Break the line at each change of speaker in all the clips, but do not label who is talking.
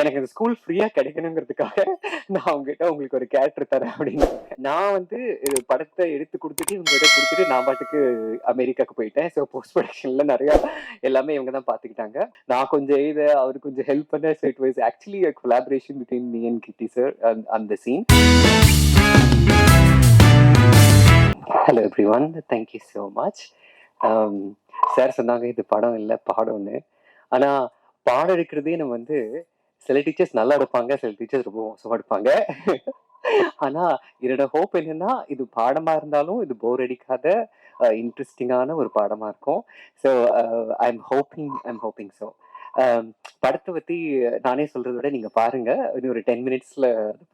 எனக்கு இந்த ஸ்கூல் ஃப்ரீயா கிடைக்கணுங்கிறதுக்காக நான் உங்ககிட்ட உங்களுக்கு ஒரு கேரக்டர் தரேன் அப்படின்னு. நான் வந்து படத்தை எடுத்து கொடுத்துட்டு இவங்ககிட்ட கொடுத்துட்டு நான் பாட்டுக்கு அமெரிக்காவுக்கு போயிட்டேன். ஸோ போஸ்ட் ப்ரொடக்ஷன்ல நிறைய எல்லாமே இவங்க தான் பார்த்துக்கிட்டாங்க. நான் கொஞ்சம் எழுத அவர் கொஞ்சம் ஹெல்ப் பண்ண. So it was actually a collaboration between me and Kitty sir அந்த சீன். Hello everyone, thank you so much. Sir சொன்னாங்க இது படம் இல்லை பாடம்னு. ஆனா பாடம் எடுக்கிறதே நம்ம வந்து சில டீச்சர்ஸ் நல்லா எடுப்பாங்க, சில டீச்சர்ஸ் ரொம்ப மோசமா எடுப்பாங்க. ஆனா என்னோட ஹோப் என்னன்னா இது பாடமா இருந்தாலும் இது போர் அடிக்காத இன்ட்ரெஸ்டிங்கான ஒரு பாடமா இருக்கும். So I am hoping so. படத்தை பத்தி நானே சொல்றதை விட நீங்க பாருங்க, இன்னும் ஒரு 10 மினிட்ஸ்ல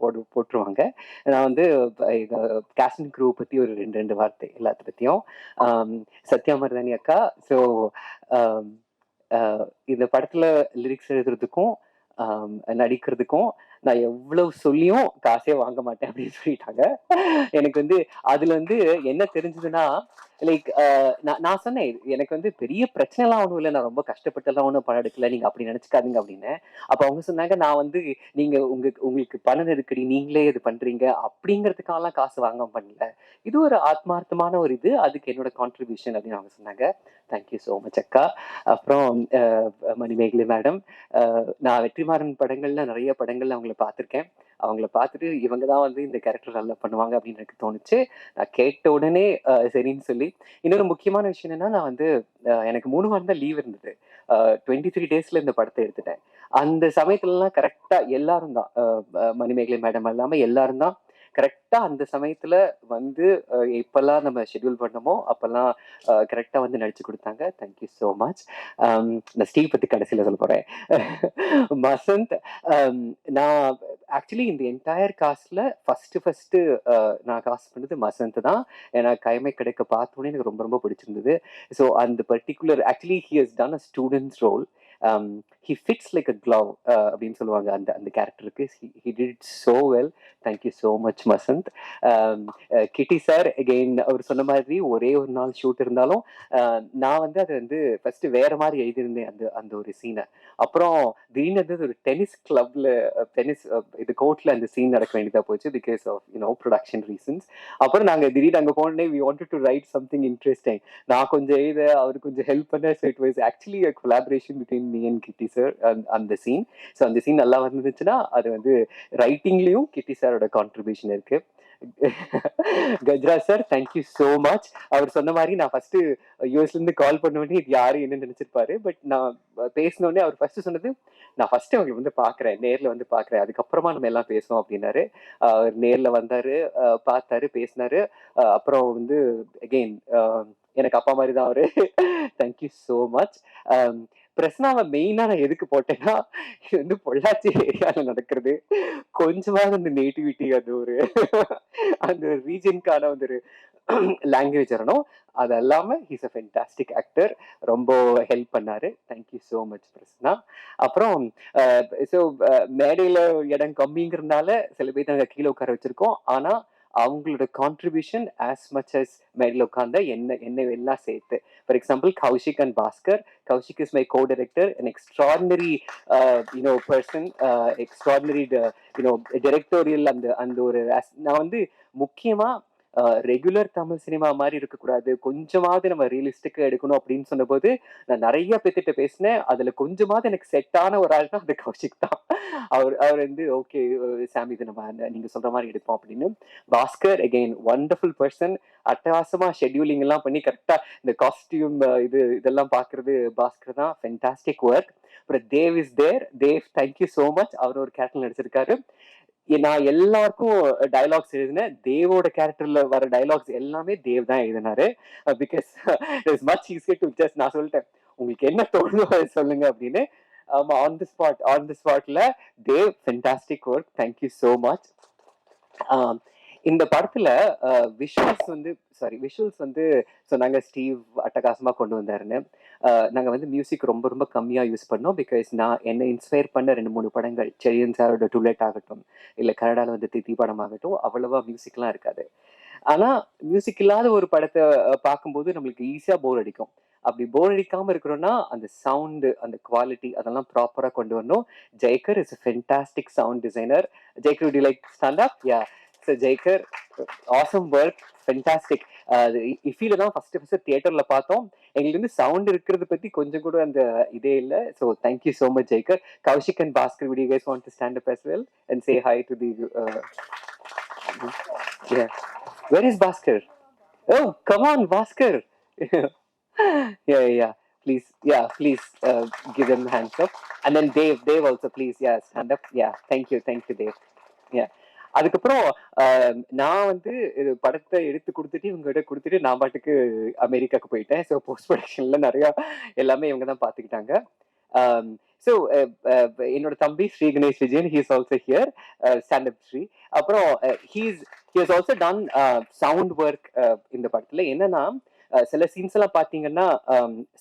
போட்டுருவாங்க. நான் வந்து கேஸ்டிங் க்ரூ பத்தி ஒரு ரெண்டு வார்த்தை எல்லாத்த பத்தியும். சத்யா மருதானி அக்கா. ஸோ இந்த படத்துல லிரிக்ஸ் எழுதுறதுக்கும் நடிக்கிறதுக்கும் நான் எவ்வளவு சொல்லியும் காசே வாங்க மாட்டேன் அப்படின்னு சொல்லிட்டாங்க. எனக்கு வந்து அதுல வந்து என்ன தெரிஞ்சதுன்னா, லைக் நான் சொன்னேன் எனக்கு வந்து பெரிய பிரச்சனை எல்லாம் ஒண்ணும் இல்லை, நான் ரொம்ப கஷ்டப்பட்டு எல்லாம் ஒன்றும் படம் எடுக்கல, நீங்க அப்படி நினைச்சுக்காதீங்க அப்படின்னு. அப்ப அவங்க சொன்னாங்க நான் வந்து நீங்க உங்களுக்கு பண நெருக்கடி, நீங்களே இது பண்றீங்க அப்படிங்கிறதுக்காகலாம் காசு வாங்க பண்ணல, இது ஒரு ஆத்மார்த்தமான ஒரு இது, அதுக்கு என்னோட கான்ட்ரிபியூஷன் அப்படின்னு அவங்க சொன்னாங்க. தேங்க்யூ ஸோ மச் அக்கா. அப்புறம் மணிமேகலை மேடம், நான் வெற்றிமாறன் படங்கள்ல நிறைய படங்கள்ல அவங்கள பார்த்துருக்கேன். அவங்கள பார்த்துட்டு இவங்க தான் வந்து இந்த கேரக்டர் நல்லா பண்ணுவாங்க அப்படின்னு எனக்கு தோணுச்சு. நான் கேட்ட உடனே சரின்னு சொல்லி. இன்னொரு முக்கியமான விஷயம் என்னன்னா, நான் வந்து எனக்கு 3 வாரம் தான் லீவ் இருந்தது. 23 டேஸ்ல இந்த படத்தை எடுத்துட்டேன். அந்த சமயத்துலலாம் கரெக்டா எல்லாரும் தான், மணிமேகலை மேடம் இல்லாம எல்லாரும் தான் கரெக்டா அந்த சமயத்துல வந்து எப்பெல்லாம் நம்ம ஷெட்யூல் பண்ணமோ அப்பெல்லாம் கரெக்டா வந்து நடிச்சு கொடுத்தாங்க. Thank you so much. நான் ஸ்டீவ் பத்தி கடைசியில சொல்ல போறேன். மசந்த், நான் ஆக்சுவலி இந்த என்டையர் காஸ்ட்ல ஃபர்ஸ்ட் நான் காஸ்ட் பண்ணது மசந்த் தான். ஏன்னா கைமை கிடைக்க பார்த்தோன்னே எனக்கு ரொம்ப ரொம்ப பிடிச்சிருந்தது. ஸோ அந்த particular actually he has done a students role. he fits like a glove அப்படின்னு சொல்லுவாங்க அந்த அந்த கேரக்டருக்கு. he did it so well. thank you so much மசந்த். கிட்டி சார் அகெயின் அவர் சொன்ன மாதிரி ஒரே ஒரு நாள் ஷூட் இருந்தாலும் நான் வந்து அதை வந்து ஃபர்ஸ்ட் வேற மாதிரி எழுதியிருந்தேன் அந்த அந்த ஒரு சீனை. அப்புறம் திடீர்னு வந்து ஒரு டென்னிஸ் கிளப்ல டென்னிஸ் இது கோர்ட்ல அந்த சீன் நடக்க வேண்டியதா போச்சு பிகாஸ் ஆஃப் ப்ரொடக்ஷன் ரீசன்ஸ். அப்புறம் நாங்க திடீர்னு அங்க போனே we wanted to write something interesting. நான் கொஞ்சம் எழுத அவர் கொஞ்சம் ஹெல்ப் பண்ண. So it was actually a collaboration between me and Kitty sir அந்த சீன். ஸோ அந்த சீன் நல்லா வந்துச்சுன்னா அது வந்து ரைட்டிங்லயும் கிட்டி சாரோட கான்ட்ரிபியூஷன் இருக்கு. Gajraj sir, thank you so much. அவர் சொன்ன மாதிரி நான் ஃபர்ஸ்ட் யூஎஸ்ல இருந்து கால் பண்ணோடனே இது யாரு என்ன நினைச்சிருப்பாரு. பட் நான் பேசினோடனே அவர் ஃபர்ஸ்ட் சொன்னது, நான் ஃபர்ஸ்ட் அவங்களை வந்து பாக்குறேன், நேர்ல வந்து பாக்குறேன், அதுக்கப்புறமா நம்ம எல்லாம் பேசுவோம் அப்படின்னாரு. அவர் நேர்ல வந்தாரு, பார்த்தாரு, பேசினாரு. அப்புறம் வந்து அகெயின் எனக்கு அப்பா மாதிரி தான் அவரு. Thank you so much. பிரஸ்னாவை மெயினா நான் எதுக்கு போட்டேன்னா, இது வந்து பொள்ளாச்சி ஏரியால நடக்கிறது, கொஞ்சமாவது அந்த நேட்டிவிட்டி, அது ஒரு அந்த ரீஜனுக்கான ஒரு லாங்குவேஜ் வரணும். அது இல்லாம ஹீஸ் அ ஃபென்டாஸ்டிக் ஆக்டர், ரொம்ப ஹெல்ப் பண்ணாரு. Thank you so much Prasna. அப்புறம் ஸோ மேடையில இடம் கம்மிங்கிறதுனால சில பேர் நாங்கள் கீழே உட்கார வச்சிருக்கோம். ஆனா அவங்களோட கான்ட்ரிபியூஷன் ஆஸ் மச் அஸ் மேடையில் உட்கார்ந்த என்ன எல்லாம் சேர்த்து. For example Kaushik and Bhaskar. Kaushik is my co-director, an extraordinary person, extraordinary directorial. அந்த ஒரு நான் வந்து முக்கியமா ரெகுலர் தமிழ் சினிமா மாதிரி இருக்கக்கூடாது, கொஞ்சமாவது நம்ம ரியலிஸ்டிக்கா எடுக்கணும் அப்படின்னு சொன்னபோது நான் நிறைய பேர்த்திட்ட பேசினேன். அதுல கொஞ்சமாவது எனக்கு செட்டான ஒரு ஆள் தான் அது கௌஷிக் தான். அவர் வந்து ஓகே சாமி இது நம்ம நீங்க சொல்ற மாதிரி எடுப்போம் அப்படின்னு. பாஸ்கர் அகெயின் வண்டர்ஃபுல் பர்சன், அட்டகாசமா ஷெட்யூலிங் எல்லாம் பண்ணி கரெக்டா இந்த காஸ்டியூம் இதெல்லாம் பாக்குறது பாஸ்கர் தான். Fantastic work. அப்புறம் Dev is there. Dev, thank you so much. அவர் ஒரு கேரக்டர் நடிச்சிருக்காரு. நான் எல்லாருக்கும் டயலாக்ஸ் எழுதினேன். தேவோட கேரக்டர்ல வர டயலாக்ஸ் எல்லாமே தேவ் தான் எழுதினாரு. Because it's much easier to just நான் சொல்லிட்டேன் உங்களுக்கு என்ன தோணுதோ அதை சொல்லுங்க அப்படின்னு. ஆன் தி ஸ்பாட்ல Dev fantastic work. Thank you so much. இந்த படத்துல விஷுவல்ஸ் வந்து சொன்னாங்க ஸ்டீவ் அட்டகாசமா கொண்டு வந்தாருன்னு. நாங்க வந்து மியூசிக் ரொம்ப ரொம்ப கம்மியா யூஸ் பண்ணோம். பிகாஸ் நான் என்னை இன்ஸ்பயர் பண்ண 2-3 படங்கள், செழியன் சாரோட டூலெட் ஆகட்டும், இல்ல கனடால வந்து தித்தி படம் ஆகட்டும், அவ்வளவா மியூசிக்லாம் இருக்காது. ஆனா மியூசிக் இல்லாத ஒரு படத்தை பார்க்கும்போது நம்மளுக்கு ஈஸியா போர் அடிக்கும். அப்படி போர் அடிக்காம இருக்கிறோம்னா அந்த சவுண்டு, அந்த குவாலிட்டி அதெல்லாம் ப்ராப்பரா கொண்டு வரணும். Jayakar is a fantastic sound designer. Jaikar, would you like to stand up? Yeah. So Jaikar, awesome work, fantastic. இஃபில தான் ஃபர்ஸ்ட் தியேட்டர்ல பார்த்தோம். எங்களுக்கு வந்து சவுண்ட் இருக்கிறத பத்தி கொஞ்சம் கூட அந்த இதே இல்லை. So thank you so much Jayakar. Kaushik and Bhaskar, would you guys want to stand up as well and say hi to the yeah. Where is Bhaskar? Oh, come on, Bhaskar. Yeah. Please, please give them hands up. And then Dave also, please, stand up. Yeah, thank you, Dave. Yeah. அதுக்கப்புறம் நான் வந்து இது படத்தை எடுத்து கொடுத்துட்டு இவங்ககிட்ட கொடுத்துட்டு நான் பாட்டுக்கு அமெரிக்காவுக்கு போயிட்டேன். ஸோ போஸ்ட் ப்ரொடக்ஷன்ல நிறைய எல்லாமே இவங்க தான் பார்த்துக்கிட்டாங்க. ஸோ என்னோட தம்பி Sri Ganesh Vijayan, he is also here, stand up Sri. அப்புறம் he has also done sound work இந்த படத்துல. என்னன்னா சில சீன்ஸ் எல்லாம் பாத்தீங்கன்னா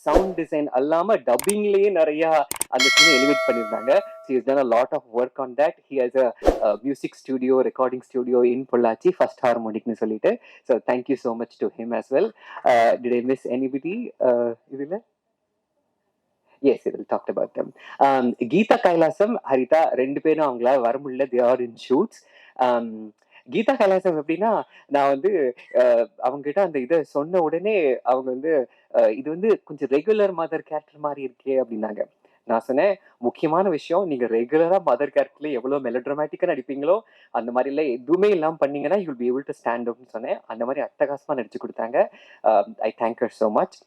சவுண்ட் டிசைன் அல்லாம டப்பிங்லயே நிறைய அந்த சீனை எலிவேட் பண்ணியிருந்தாங்க. He has done a lot of work on that. He has a music studio, recording studio in Pollachi, First Harmonic nu solite. So thank you so much to him as well. Did I miss anybody? Idhila? Yes, we will talk about them. Geetha Kailasam, Harita, ரெண்டு பேரும் அவங்கள வர முடியல. They are in shoots. Geetha Kailasam எப்படின்னா, நான் வந்து அவங்க கிட்ட அந்த இதை சொன்ன உடனே அவங்க வந்து இது வந்து கொஞ்சம் ரெகுலர் மதர் கேரக்டர் மாதிரி இருக்கே அப்படின்னாங்க. நான் சொன்னேன், முக்கியமான விஷயம், நீங்க ரெகுலரா மதர் கேரக்டர்ல எவ்வளவு மெலோட்ராமேட்டிக்கா நடிப்பீங்களோ அந்த மாதிரி எல்லாம் எதுவுமே இல்லாம பண்ணீங்கன்னா you will be able to stand அப்னு சொன்னேன். அந்த மாதிரி அட்டகாசமா நடிச்சு கொடுத்தாங்க. I thank her so much.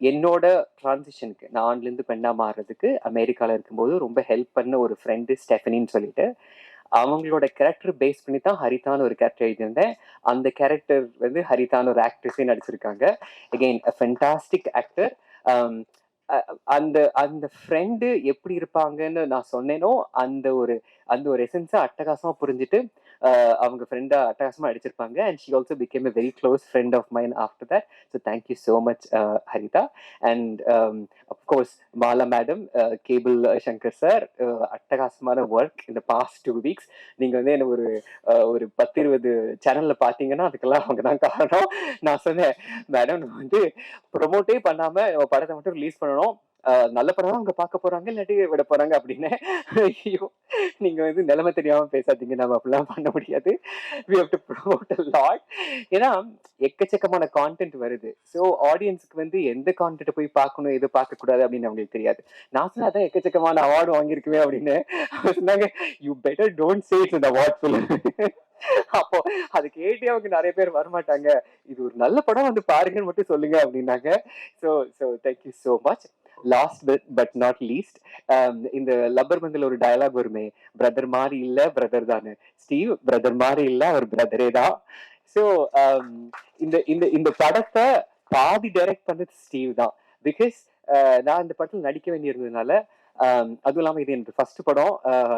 என்னோட டிரான்சிஷனுக்கு, நான் ஆண்லேருந்து பெண்ணா மாறுறதுக்கு அமெரிக்கால இருக்கும்போது ரொம்ப ஹெல்ப் பண்ண ஒரு ஃப்ரெண்டு ஸ்டெஃபனின்னு சொல்லிட்டு, அவங்களோட கேரக்டர் பேஸ் பண்ணி தான் ஹரிதான்னு ஒரு கேரக்டர் எழுதியிருந்தேன். அந்த கேரக்டர் வந்து ஹரிதான்னு ஒரு ஆக்ட்ரஸே நடிச்சிருக்காங்க. Again a fantastic actor. அந்த அந்த ஃப்ரெண்டு எப்படி இருப்பாங்கன்னு நான் சொன்னேனோ அந்த ஒரு எசன்ஸை அட்டகாசமா புரிஞ்சுட்டு அவங்க ஃப்ரெண்டா அட்டகாசமா அடிச்சிருப்பாங்க. And she also became a very close friend of mine after that. So thank you so much Haritha. And of course Mala madam, cable Shankar sir, அட்டகாசமான ஒர்க் இந்த பாஸ்ட் 2 weeks. நீங்க வந்து என்ன ஒரு 10-20 சேனல்ல பாத்தீங்கன்னா அதுக்கெல்லாம் அவங்க தான் காரணம். நான் சொன்னேன், மேடம் நம்ம வந்து ப்ரொமோட்டே பண்ணாம படத்தை மட்டும் ரிலீஸ் பண்ணணும், நல்ல படம் தான் அவங்க பார்க்க போறாங்க, இல்லாட்டி விட போறாங்க அப்படின்னு. ஐயோ, நீங்க வந்து நிலைமை தெரியாம பேசாதீங்க, நம்ம அப்படிலாம் பண்ண முடியாது. we have to promote a lot. ஏன்னா எக்கச்சக்கமான கான்டென்ட் வருது. ஸோ ஆடியன்ஸ்க்கு வந்து எந்த கான்டென்ட் போய் பார்க்கணும், எது பார்க்க கூடாது அப்படின்னு அவங்களுக்கு தெரியாது. நான் சொன்னா அதான் எக்கச்சக்கமான அவார்டு வாங்கியிருக்குமே அப்படின்னு சொன்னாங்க. You better don't say it's இந்த அவார்ட் ஃபுல். அப்போ அது கேட்டே அவங்க நிறைய பேர் வரமாட்டாங்க. இது ஒரு நல்ல படம் வந்து பாருங்கன்னு மட்டும் சொல்லுங்க அப்படின்னாங்க. So thank you so much. Last but not least, இந்த லப்பர் பந்தில் ஒரு டயலாக் வருமே, பிரதர் மாதிரி இல்ல பிரதர் தானு. ஸ்டீவ் பிரதர் மாதிரி இல்ல, அவர் பிரதரே தான். ஸோ இந்த படத்தை பாதி டைரக்ட் பண்ணது ஸ்டீவ் தான். பிகாஸ் நான் இந்த படத்தில் நடிக்க வேண்டியிருந்ததுனால, அதுவும் இல்லாம இது எனக்கு ஃபர்ஸ்ட் படம்.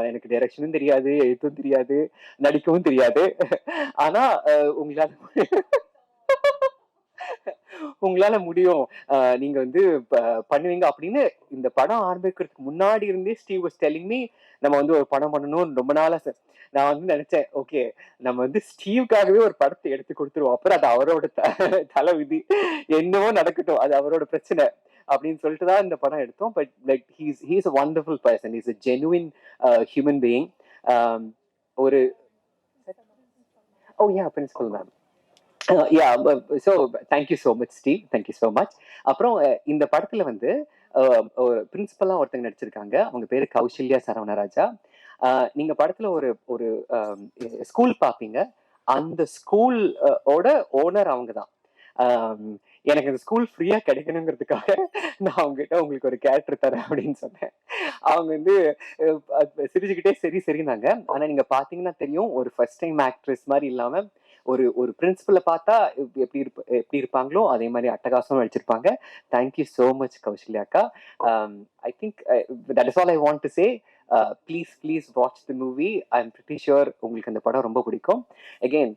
எனக்கு டைரக்ஷனும் தெரியாது, எழுத்தும் தெரியாது, நடிக்கவும் தெரியாது. ஆனா உங்களால முடியும், நீங்க வந்து பண்ணுவீங்க அப்படின்னு இந்த படம் ஆரம்பிக்கிறதுக்கு முன்னாடி இருந்தே ஸ்டீவ் வாஸ் டெல்லிங் மீ, நம்ம வந்து ஒரு படம் பண்ணணும்னு ரொம்ப நாளா. நான் வந்து நினைச்சேன், ஓகே நம்ம வந்து ஸ்டீவ்காகவே ஒரு படத்தை எடுத்து கொடுத்துருவோம், அப்புறம் அது அவரோட தலை விதி, என்னவோ நடக்கட்டும், அது அவரோட பிரச்சனை அப்படின்னு சொல்லிட்டு தான் இந்த படம் எடுத்தோம். But like he's a wonderful person, is a genuine human being. ஒரு oh yeah principal ma'am. So thank you so much Steve, thank you so much. அப்புறம் இந்த படத்துல வந்து பிரின்சிபலா ஒருத்தங்க நடிச்சிருக்காங்க. அவங்க பேரு கௌசல்யா சரவணராஜா. நீங்க படத்துல ஒரு ஸ்கூல் பாப்பீங்க, அந்த ஸ்கூல் ஓட ஓனர் அவங்க தான். எனக்கு இந்த ஸ்கூல் ஃப்ரீயா கிடைக்கணுங்கிறதுக்காக நான் அவங்ககிட்ட உங்களுக்கு ஒரு கேரக்டர் தரேன் அப்படின்னு சொன்னேன். அவங்க வந்து சிரிச்சுக்கிட்டே சரினாங்க. ஆனா நீங்க பாத்தீங்கன்னா தெரியும், ஒரு ஃபர்ஸ்ட் டைம் ஆக்ட்ரஸ் மாதிரி இல்லாம ஒரு பிரின்சிபலை பார்த்தா எப்படி இருப்பாங்களோ அதே மாதிரி அட்டகாசம் நடிச்சிருப்பாங்க. தேங்க்யூ ஸோ மச் கௌசல்யாக்கா. I think that is all I want to say. Please watch the movie. I am pretty sure உங்களுக்கு அந்த படம் ரொம்ப பிடிக்கும். அகெயின்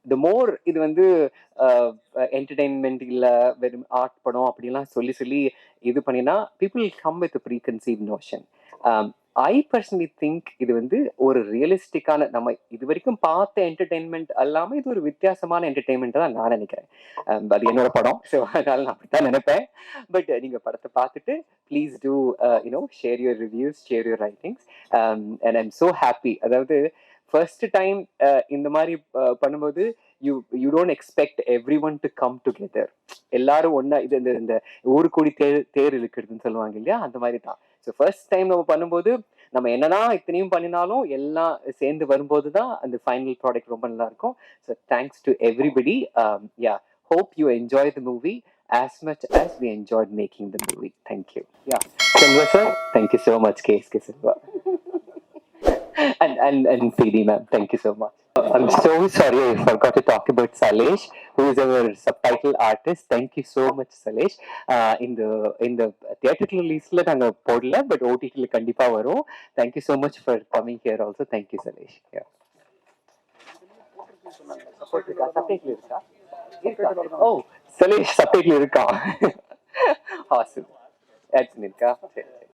த மோர் இது வந்து என்டர்டைன்மெண்ட் இல்ல வெறும் ஆர்ட் படம் அப்படிலாம் சொல்லி இது பண்ணினா people come with preconceive notion. I personally think இது வந்து ஒரு ரியலிஸ்டிக்கான நம்ம இது வரைக்கும் பார்த்த என்டர்டெயின்மெண்ட் அல்லாம இது ஒரு வித்தியாசமான என்டர்டெயின்மெண்ட் தான் நான் நினைக்கிறேன். அது என்னோட படம். ஸோ அதனால நான் அப்படித்தான் நினைப்பேன். பட் நீங்க படத்தை பார்த்துட்டு please do share your reviews, share your writings. And I'm so happy. அதாவது ஃபர்ஸ்ட் டைம் இந்த மாதிரி பண்ணும்போது you don't expect every one to come together. எல்லாரும் ஒன்னா இது இந்த ஊரு கூடி தேர் இழுக்கிறதுன்னு சொல்லுவாங்க இல்லையா, அந்த மாதிரி தான். ஸோ ஃபர்ஸ்ட் டைம் நம்ம பண்ணும்போது நம்ம என்னதான் இத்தனையும் பண்ணினாலும் எல்லாம் சேர்ந்து வரும்போது தான் அந்த ஃபைனல் ப்ராடக்ட் ரொம்ப நல்லா இருக்கும். So thanks to everybody. Yeah, hope you enjoy the movie as much as we enjoyed making the movie. Thank you. Yeah, Selva sir, thank you so much. KSK Selva. And PD ma'am, thank you so much. I'm so sorry I forgot to talk about Salesh, who is our subtitle artist. Thank you so much, Salesh. In the theatrical release la naanga podla, but OTT la kandipa varum. Thank you so much for coming here also. Thank you, Salesh. Yeah. Subtitle irukka? Oh, Salesh subtitle irukka. Awesome. Add பண்ணிருக்கா? சரி.